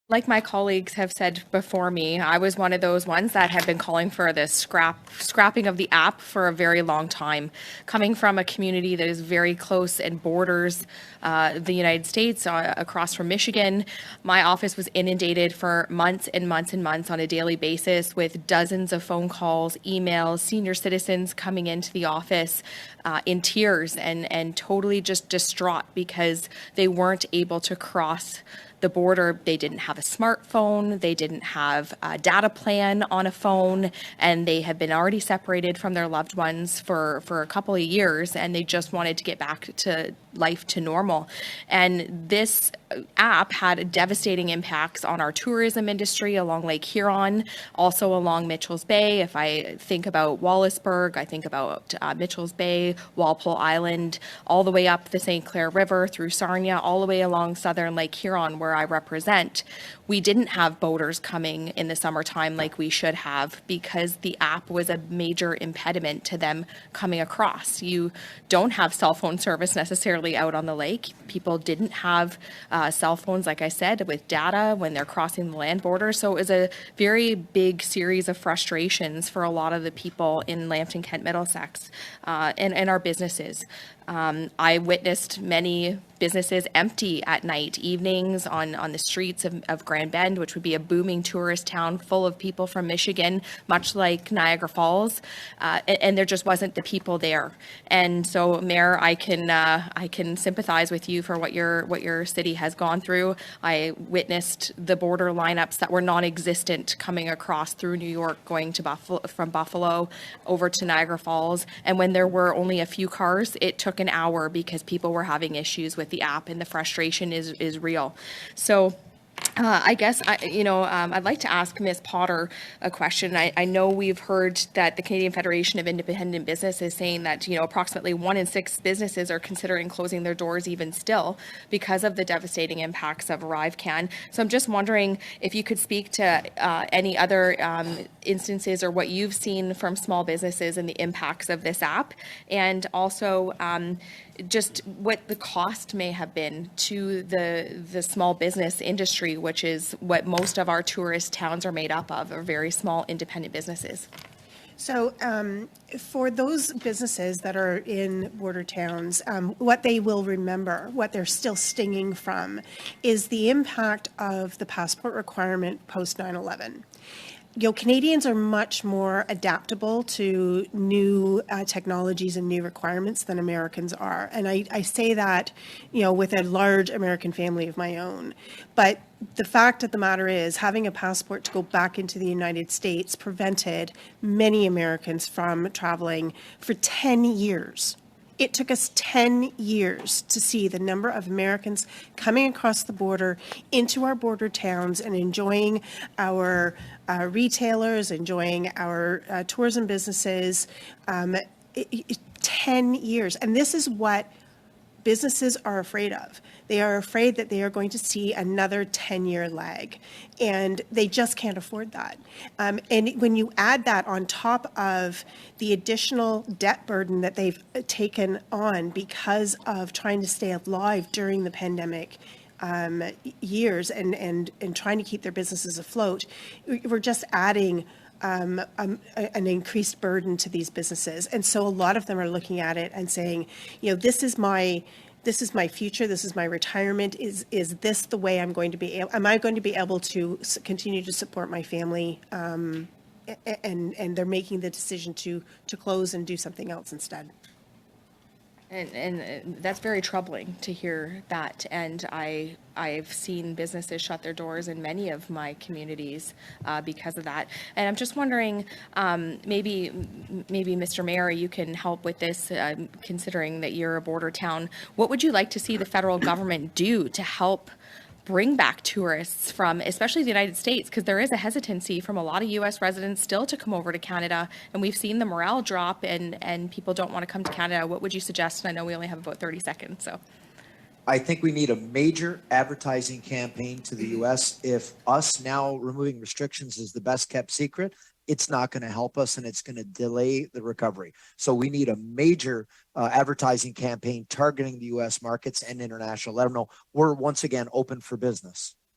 Like my colleagues have said before me, I was one of those ones that had been calling for this scrapping of the app for a very long time. Coming from a community that is very close and borders the United States across from Michigan, my office was inundated for months and months and months on a daily basis with dozens of phone calls, emails, senior citizens coming into the office in tears and totally just distraught because they weren't able to cross the border. They didn't have a smartphone, they didn't have a data plan on a phone, and they had been already separated from their loved ones for a couple of years, and they just wanted to get back to life to normal. And this app had devastating impacts on our tourism industry along Lake Huron, also along Mitchell's Bay. If I think about Wallaceburg, I think about Mitchell's Bay, Walpole Island, all the way up the St. Clair River through Sarnia, all the way along southern Lake Huron, where I represent. We didn't have boaters coming in the summertime like we should have because the app was a major impediment to them coming across. You don't have cell phone service necessarily out on the lake. People didn't have cell phones, like I said, with data when they're crossing the land border. So it was a very big series of frustrations for a lot of the people in Lambton, Kent, Middlesex, and our businesses. I witnessed many businesses empty at night, evenings on the streets of Grand Bend, which would be a booming tourist town full of people from Michigan, much like Niagara Falls, and there just wasn't the people there. And so, Mayor, I can sympathize with you for what your city has gone through. I witnessed the border lineups that were non-existent coming across through New York, going to from Buffalo over to Niagara Falls, and when there were only a few cars, it took an hour because people were having issues with the app, and the frustration is real. So I guess, I'd like to ask Ms. Potter a question. I know we've heard that the Canadian Federation of Independent Business is saying that, approximately 1 in 6 businesses are considering closing their doors even still because of the devastating impacts of ArriveCAN. So I'm just wondering if you could speak to any other instances or what you've seen from small businesses and the impacts of this app, and also just what the cost may have been to the small business industry, which is what most of our tourist towns are made up of, are very small independent businesses. So for those businesses that are in border towns, what they will remember, what they're still stinging from, is the impact of the passport requirement post 9/11. Canadians are much more adaptable to new technologies and new requirements than Americans are. And I say that, with a large American family of my own. But the fact of the matter is, having a passport to go back into the United States prevented many Americans from traveling for 10 years. It took us 10 years to see the number of Americans coming across the border into our border towns and enjoying our retailers, enjoying our tourism businesses. 10 years. And this is what businesses are afraid of. They are afraid that they are going to see another 10-year lag, and they just can't afford that. And when you add that on top of the additional debt burden that they've taken on because of trying to stay alive during the pandemic years and trying to keep their businesses afloat, we're just adding an increased burden to these businesses. And so a lot of them are looking at it and saying, this is my future, this is my retirement, is this the way I'm going to be, am I going to be able to continue to support my family? And they're making the decision to close and do something else instead. And that's very troubling to hear that. And I've seen businesses shut their doors in many of my communities because of that. And I'm just wondering, maybe Mr. Mayor, you can help with this, considering that you're a border town. What would you like to see the federal government do to help bring back tourists from, especially the United States, because there is a hesitancy from a lot of U.S. residents still to come over to Canada, and we've seen the morale drop, and people don't want to come to Canada. What would you suggest? And I know we only have about 30 seconds, so. I think we need a major advertising campaign to the U.S. If us now removing restrictions is the best kept secret, it's not going to help us, and it's going to delay the recovery. So we need a major advertising campaign targeting the U.S. markets and international. Let them know we're once again open for business.